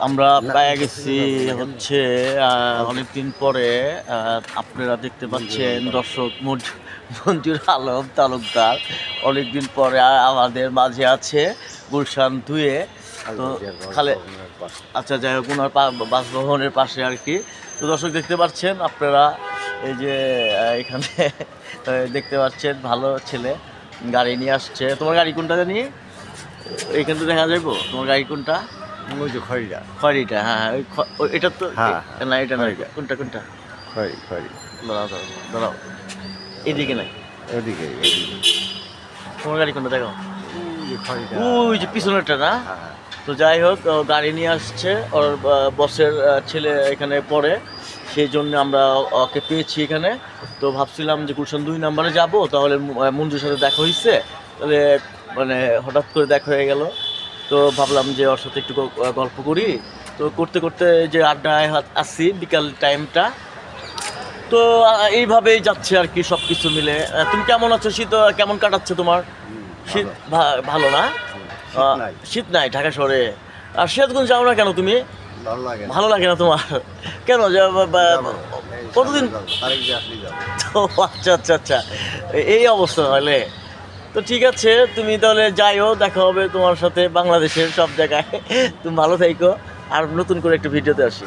আমরা পেয়ে গেছি হচ্ছে অনেকদিন পরে। আপনারা দেখতে পাচ্ছেন দর্শক মঞ্জুর আলম তালুকদার অনেকদিন পরে আমাদের মাঝে আছে গুলশান ধুয়ে। তো খালে আচ্ছা যাই হোক ওনার বাসভবনের পাশে আর কি। তো দর্শক দেখতে পাচ্ছেন আপনারা এই যে এখানে দেখতে পাচ্ছেন ভালো ছেলে গাড়ি নিয়ে আসছে। তোমার গাড়ি কোনটা জানি এইখান থেকে দেখা যাইব তোমার গাড়ি কোনটা? ওই যে খড়িটা খড়িটা, হ্যাঁ এটা তো হ্যাঁ, না, এটা না, কোনটা কোনটা? খড়ি খড়ি দাঁড়াও দাঁড়াও দাঁড়াও, এদিকে নাই, ওদিকে তোমার গাড়ি কোনটা দেখো? খড়িটা ওই যে পিছনেরটা না? হ্যাঁ। তো যাই হোক গাড়ি নিয়ে আসছে ওর বসের ছেলে এখানে পড়ে, সেই জন্য আমরা ওকে পেয়েছি এখানে। তো ভাবছিলাম যে গুলশান 2 নম্বরে যাব, তাহলে মঞ্জুর সাথে দেখা হয়েছে, তাহলে মানে হঠাৎ করে দেখা হয়ে গেল। তো ভাবলাম যে ওর সাথে একটু গল্প করি। তো করতে করতে যে আড্ডায় আসছি বিকাল টাইমটা, তো এইভাবেই যাচ্ছে আর কি সব কিছু মিলে। তুমি কেমন আছো? শীত কেমন কাটাচ্ছে তোমার? শীত ভালো না? শীত নাই ঢাকা শহরে। আর সিরাজগঞ্জ যাও না কেন তুমি? ভালো লাগে না তোমার? কেন? কতদিন? তো আচ্ছা আচ্ছা আচ্ছা, এই অবস্থা তাহলে। তো ঠিক আছে, তুমি তাহলে যাইও, দেখা হবে তোমার সাথে বাংলাদেশের সব জায়গায়। তুমি ভালো থাইকো, আর নতুন করে একটা ভিডিওতে আসি।